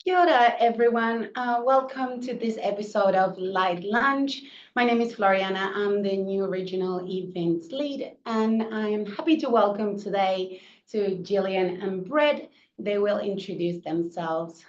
Kia ora, everyone. Welcome to this episode of Light Lunch. My name is Floriana. I'm the new regional events lead, and I'm happy to welcome today to Gillian and Brett. They will introduce themselves.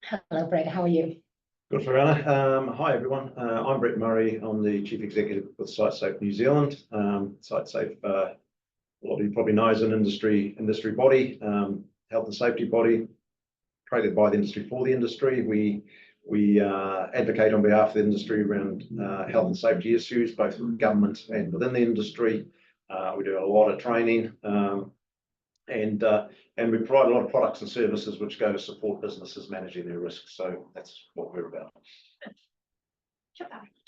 Hello, Brett. How are you? Good, Floriana. Hi, everyone. I'm Brett Murray. I'm the Chief Executive with SiteSafe New Zealand. SiteSafe, a lot of you probably know, is an industry body, health and safety body, created by the industry for the industry. We advocate on behalf of the industry around health and safety issues, both with government and within the industry. We do a lot of training, and we provide a lot of products and services which go to support businesses managing their risks. So that's what we're about.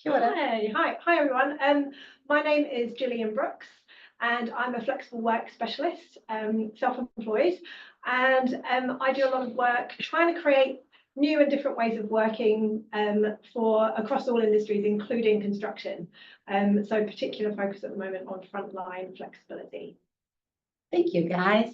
Kia ora. Hi everyone. My name is Gillian Brookes, and I'm a flexible work specialist, self-employed, and I do a lot of work trying to create new and different ways of working for across all industries, including construction. So particular focus at the moment on frontline flexibility. Thank you, guys.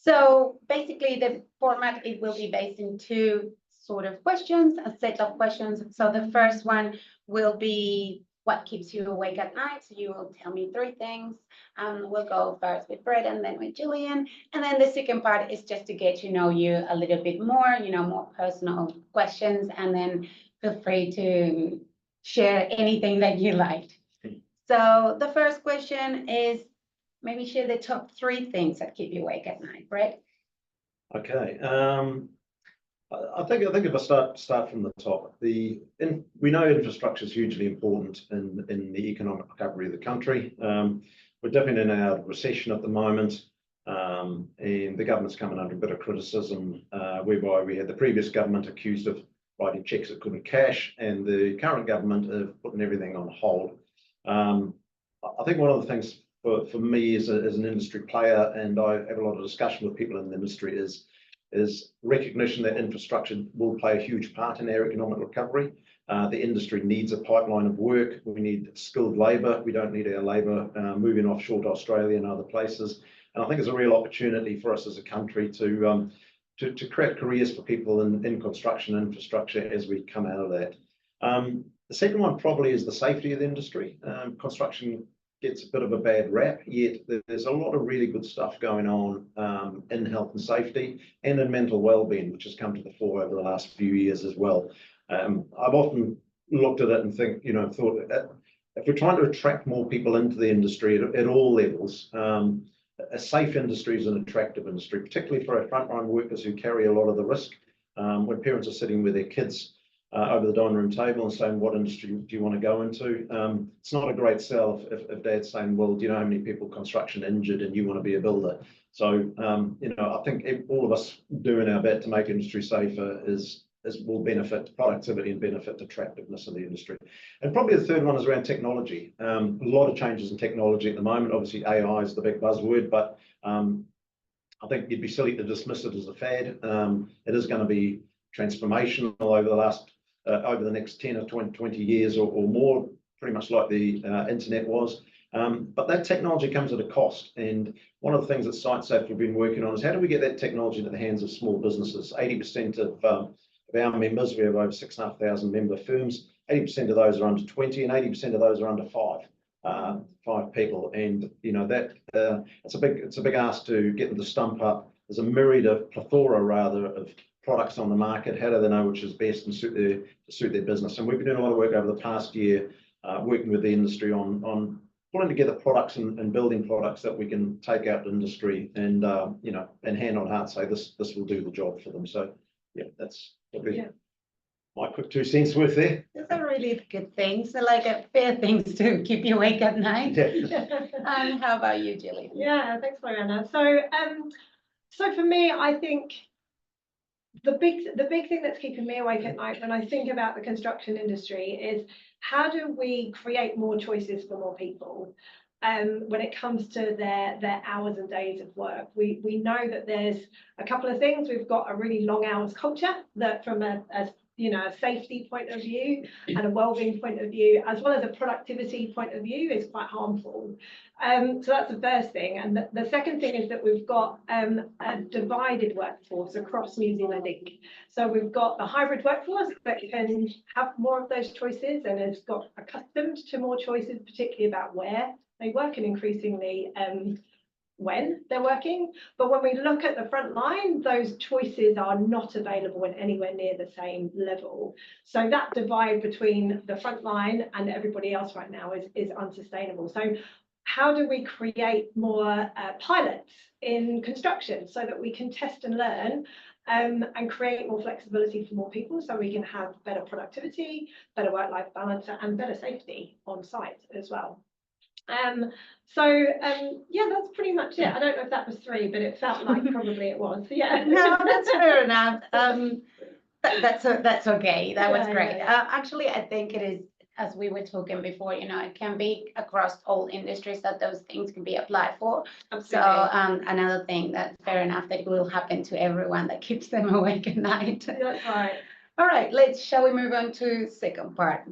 So basically, the format, it will be based in two sort of questions, a set of questions. So the first one will be what keeps you awake at night. So you will tell me three things. We'll go first with Brett and then with Gillian. And then the second part is just to get to know you a little bit more, more personal questions. And then feel free to share anything that you liked. So the first question is, maybe share the top three things that keep you awake at night, Brett. Okay. I think if I start from the top, we know infrastructure is hugely important in the economic recovery of the country. We're dipping in and out of recession at the moment, and the government's coming under a bit of criticism, whereby we had the previous government accused of writing checks that couldn't cash, and the current government of putting everything on hold. I think one of the things for me as an industry player, and I have a lot of discussion with people in the industry, is recognition that infrastructure will play a huge part in our economic recovery. The industry needs a pipeline of work. We need skilled labour. We don't need our labour moving offshore to Australia and other places. And I think it's a real opportunity for us as a country to create careers for people in construction infrastructure as we come out of that. The second one probably is the safety of the industry. Construction gets a bit of a bad rap, yet there's a lot of really good stuff going on in health and safety and in mental well-being, which has come to the fore over the last few years as well. I've often looked at it and thought if we're trying to attract more people into the industry at all levels, a safe industry is an attractive industry, particularly for our frontline workers who carry a lot of the risk. When parents are sitting with their kids over the dining room table and saying, what industry do you want to go into? It's not a great sell if dad's saying, well, do you know how many people construction injured and you want to be a builder? So, I think all of us doing our bit to make industry safer will benefit productivity and benefit attractiveness of the industry. And probably the third one is around technology. A lot of changes in technology at the moment. Obviously, AI is the big buzzword, but I think you'd be silly to dismiss it as a fad. It is going to be transformational over the next 10 or 20 years or more, pretty much like the internet was. But that technology comes at a cost. And one of the things that SiteSafe have been working on is how do we get that technology into the hands of small businesses? 80% of our members, we have over 6,500 member firms, 80% of those are under 20 and 80% of those are under five people. And it's a big ask to get them to stump up. There's a plethora rather of products on the market. How do they know which is best and suit their business? And we've been doing a lot of work over the past year, working with the industry on pulling together products and building products that we can take out to industry and hand on heart say this will do the job for them. So yeah, that's probably my quick 2 cents worth there. Those are really good things. So like fair things to keep you awake at night. Yeah. How about you, Gillian? Yeah, thanks, Floriana. So for me, I think the big thing that's keeping me awake at night when I think about the construction industry is how do we create more choices for more people when it comes to their hours and days of work. We know that there's a couple of things. We've got a really long hours culture that from a a safety point of view and a wellbeing point of view, as well as a productivity point of view, is quite harmful. So that's the first thing. And the second thing is that we've got a divided workforce across New Zealand Inc. So we've got the hybrid workforce that can have more of those choices and has got accustomed to more choices, particularly about where they work and increasingly when they're working. But when we look at the front line, those choices are not available in anywhere near the same level. So that divide between the front line and everybody else right now is unsustainable. So how do we create more pilots in construction so that we can test and learn and create more flexibility for more people, so we can have better productivity, better work-life balance, and better safety on site as well? Yeah, that's pretty much it. I don't know if that was 3, but it felt like probably it was. Yeah. No, that's fair enough. That's okay. That was great. Actually, I think it is, as we were talking before, it can be across all industries that those things can be applied for. Absolutely. So another thing that's fair enough that will happen to everyone that keeps them awake at night. That's right. All right, shall we move on to second part?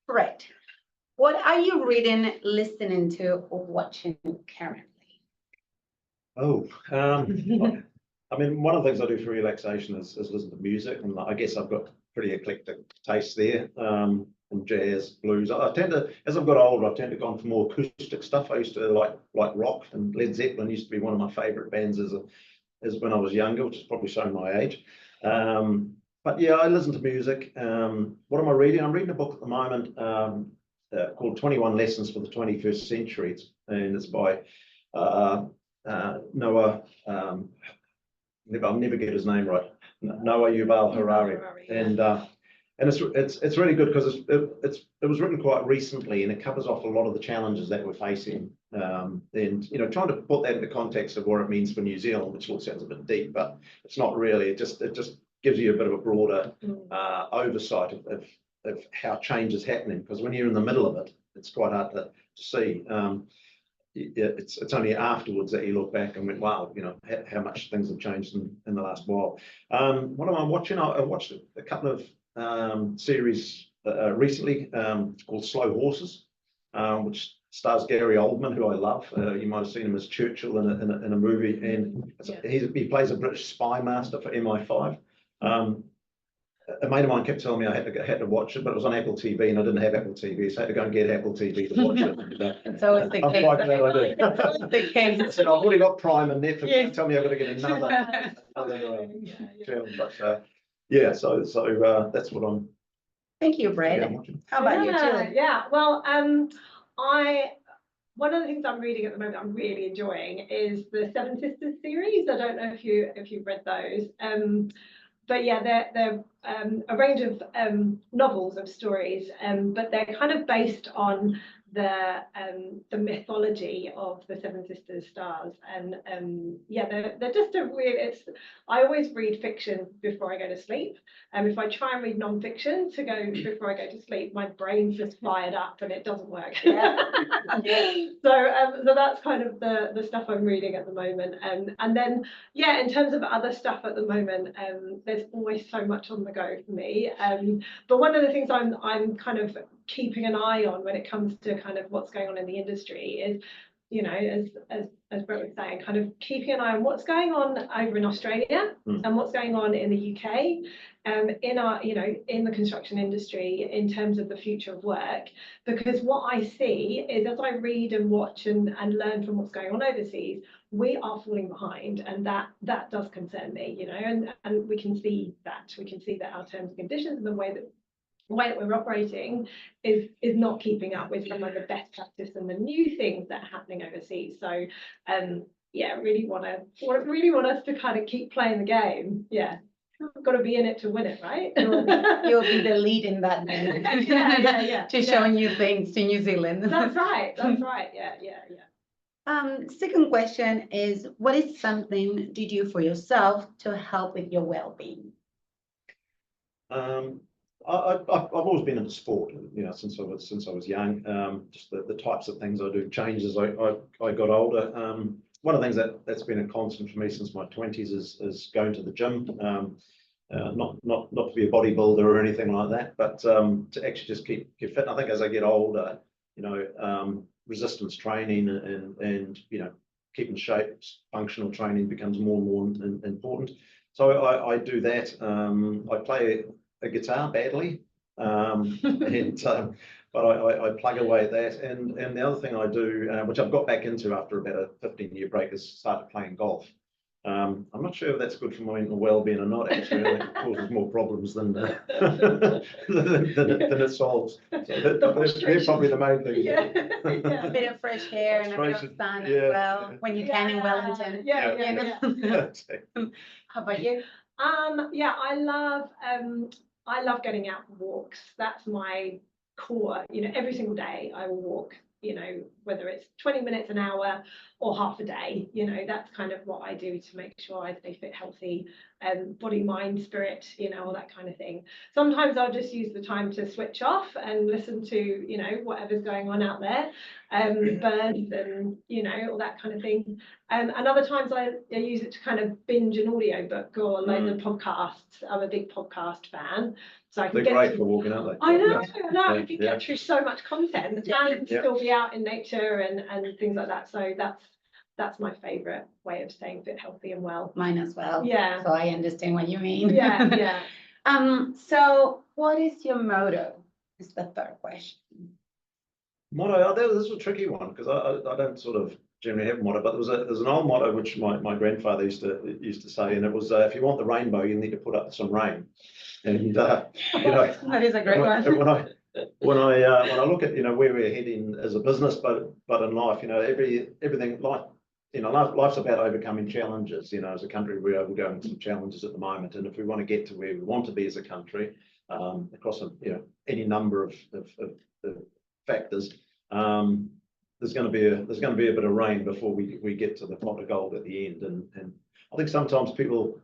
Right. What are you reading, listening to, or watching currently? Oh, I mean, one of the things I do for relaxation is listen to music, and I guess I've got pretty eclectic taste there. From jazz, blues. I tend to, as I've got older, I've tend to gone for more acoustic stuff. I used to like rock, and Led Zeppelin used to be one of my favourite bands as when I was younger, which is probably showing my age. But yeah, I listen to music. What am I reading? I'm reading a book at the moment called 21 Lessons for the 21st Century, and it's by Noah. I'll never get his name right. Noah Yuval Harari, and it's really good because it was written quite recently, and it covers off a lot of the challenges that we're facing, and trying to put that into context of what it means for New Zealand, which all sounds a bit deep, but it's not really. It just gives you a bit of a broader oversight of how change is happening, because when you're in the middle of it, it's quite hard to see. It's only afterwards that you look back and went, wow, how much things have changed in the last while. What am I watching? I watched a couple of series recently called Slow Horses, which stars Gary Oldman, who I love. You might have seen him as Churchill in a movie, and he plays a British spy master for MI5. A mate of mine kept telling me I had to watch it, but it was on Apple TV, and I didn't have Apple TV, so I had to go and get Apple TV to watch it. It's always the I'm case. quite glad I did. It's always the case. I said, I've already got Prime and Netflix. Yes. Tell me I've got to get another channel. But yeah, so that's what I'm. Thank you, Brad. How about you, Jill? Yeah. Well, one of the things I'm reading at the moment I'm really enjoying is the Seven Sisters series. I don't know if you've read those. But yeah, they're a range of novels of stories, but they're kind of based on the mythology of the Seven Sisters stars, and yeah, they're just a weird. I always read fiction before I go to sleep, and if I try and read non-fiction before I go to sleep, my brain's just fired up and it doesn't work. Yeah. So that's kind of the stuff I'm reading at the moment, and then yeah, in terms of other stuff at the moment, there's always so much on the go for me. But one of the things I'm kind of keeping an eye on when it comes to kind of what's going on in the industry is, as Brett was saying, kind of keeping an eye on what's going on over in Australia and what's going on in the UK, in our, in the construction industry in terms of the future of work. Because what I see is, as I read and watch and learn from what's going on overseas, we are falling behind, and that does concern me, and we can see that our terms and conditions and the way that we're operating is not keeping up with some of the best practice and the new things that are happening overseas. So yeah, really want us to kind of keep playing the game. Yeah, got to be in it to win it, right? You'll be the lead in that then. Yeah. To show new things to New Zealand. That's right. Yeah. Second question is, what is something you do for yourself to help with your well-being? I've always been into sport, since I was young. Just the types of things I do changed as I got older. One of the things that's been a constant for me since my 20s is going to the gym. not to be a bodybuilder or anything like that, but to actually just keep fit. And I think as I get older, resistance training and keeping shape, functional training becomes more and more important. So I do that. I play a guitar badly, but I plug away at that. And the other thing I do, which I've got back into after about a 15-year break, is started playing golf. I'm not sure if that's good for my mental well-being or not. Actually, I think it causes more problems than it solves. So they're probably the main things. Yeah. A bit of fresh air and a bit of sun as well when you can in Wellington. Yeah. How about you? Yeah, I love getting out for walks. That's my core. Every single day I will walk, whether it's 20 minutes, an hour, or half a day. That's kind of what I do to make sure I stay fit, healthy, body, mind, spirit, all that kind of thing. Sometimes I'll just use the time to switch off and listen to, whatever's going on out there, birds and, all that kind of thing. And other times I use it to kind of binge an audio book or loads of podcasts. I'm a big podcast fan. So I can They're great for walking, aren't they? I know, I can get through so much content and Yeah. still be out in nature and things like that. So that's my favourite way of staying fit, healthy and well. Mine as well. Yeah. So I understand what you mean. Yeah. So what is your motto? Is the third question. Motto, this is a tricky one because I don't sort of generally have a motto, but there's an old motto which my grandfather used to say, and it was if you want the rainbow, you need to put up some rain. And That is a great one. When I look at where we're heading as a business, but in life, everything life's about overcoming challenges. As a country, we're overcoming some challenges at the moment, and if we want to get to where we want to be as a country, across any number of factors, there's going to be a bit of rain before we get to the pot of gold at the end. And I think sometimes people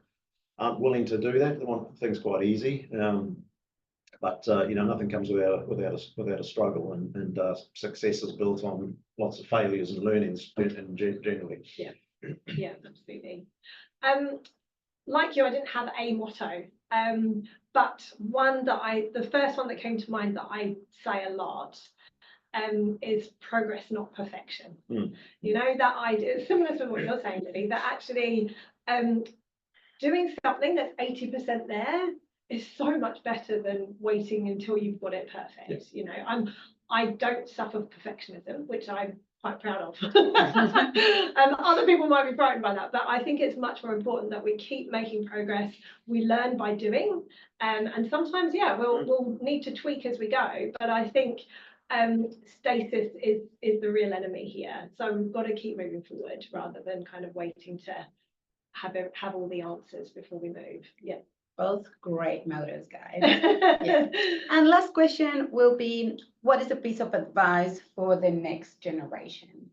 aren't willing to do that. They want things quite easy. But nothing comes without a struggle, and success is built on lots of failures and learnings, and generally. Yeah, absolutely. Like you, I didn't have a motto, but the first one that came to mind that I say a lot is progress, not perfection. That idea, similar to what you're saying, Lily, that actually doing something that's 80% there is so much better than waiting until you've got it perfect. I don't suffer perfectionism, which I'm quite proud of. Other people might be frightened by that, but I think it's much more important that we keep making progress. We learn by doing, and sometimes, we'll need to tweak as we go. But I think stasis is the real enemy here. So we've got to keep moving forward rather than kind of waiting to have all the answers before we move. Yeah. Both great mottos, guys. And last question will be, what is a piece of advice for the next generation?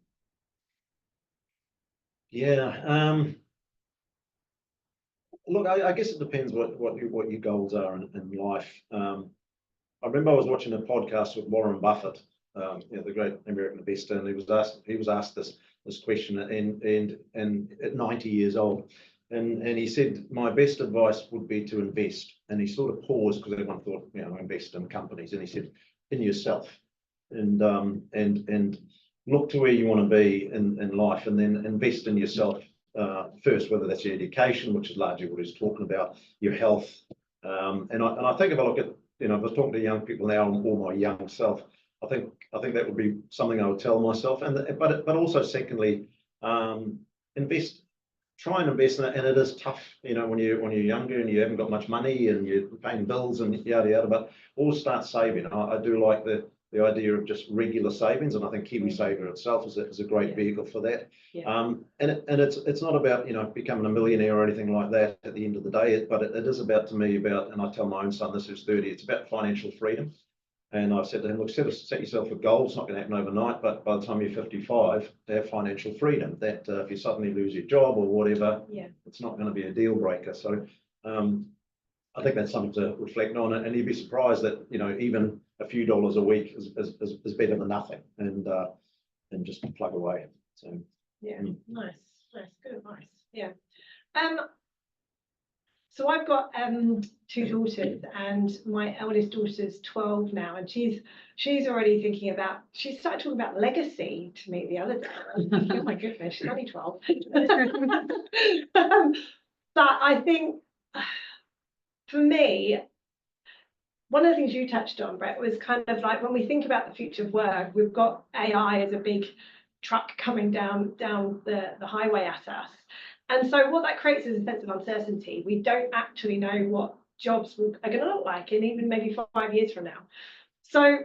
Look, I guess it depends what your goals are in life. I remember I was watching a podcast with Warren Buffett, the great American investor, and he was asked this question, and at 90 years old. And he said, my best advice would be to invest. And he sort of paused because everyone thought, invest in companies. And he said, in yourself, and look to where you want to be in life, and then invest in yourself first, whether that's your education, which is largely what he's talking about, your health. And I think if I look at, if I was talking to young people now or my young self, I think that would be something I would tell myself. But also secondly, try and invest in it, and it is tough, when you're younger and you haven't got much money and you're paying bills and yada yada. But always start saving. I do like the idea of just regular savings, and I think KiwiSaver itself is a great vehicle for that. And it's not about becoming a millionaire or anything like that at the end of the day, but it is about, and I tell my own son this, who's 30, it's about financial freedom. And I've said to him, look, set yourself a goal. It's not going to happen overnight, but by the time you're 55, to have financial freedom, that if you suddenly lose your job or whatever, it's not going to be a deal breaker. So I think that's something to reflect on, and you'd be surprised that even a few dollars a week is better than nothing, and just plug away. So nice, good advice. So I've got two daughters, and my eldest daughter's 12 now, and she's already thinking about, she started talking about legacy to me the other day. I was thinking, oh my goodness, she's only 12. But I think for me, one of the things you touched on, Brett, was kind of like when we think about the future of work, we've got AI as a big truck coming down the highway at us. And so what that creates is a sense of uncertainty. We don't actually know what jobs are going to look like in even maybe 5 years from now. So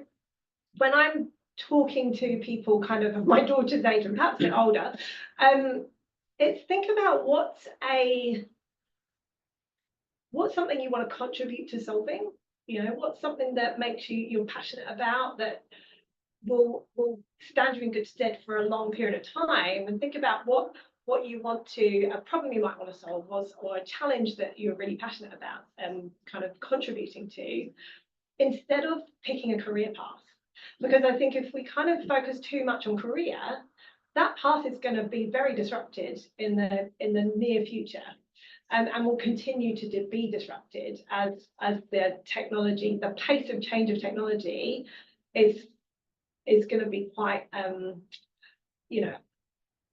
when I'm talking to people kind of my daughter's age and perhaps a bit older, it's think about what's something you want to contribute to solving. You know, what's something that makes you're passionate about, that will stand you in good stead for a long period of time, and think about what you want to, a problem you might want to solve or a challenge that you're really passionate about and kind of contributing to, instead of picking a career path. Because I think if we kind of focus too much on career, that path is going to be very disrupted in the near future. And will continue to be disrupted as the technology, the pace of change of technology is going to be quite,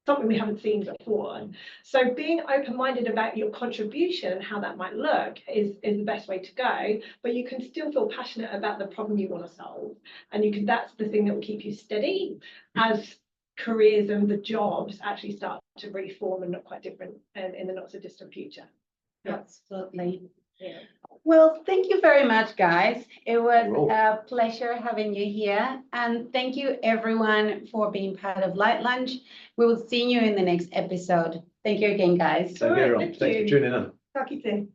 something we haven't seen before. So being open-minded about your contribution and how that might look is the best way to go, but you can still feel passionate about the problem you want to solve. And that's the thing that will keep you steady as careers and the jobs actually start to reform and look quite different in the not so distant future. Absolutely. Yeah. Well, thank you very much, guys. It was a pleasure having you here. And thank you, everyone, for being part of Light Lunch. We will see you in the next episode. Thank you again, guys. Thank you, everyone. Thanks for tuning in. Talk to you soon.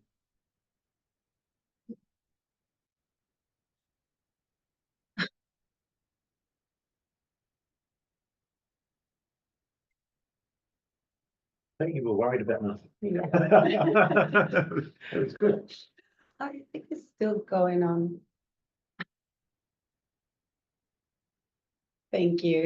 I think you were worried about nothing. Yeah. It was good. I think it's still going on. Thank you.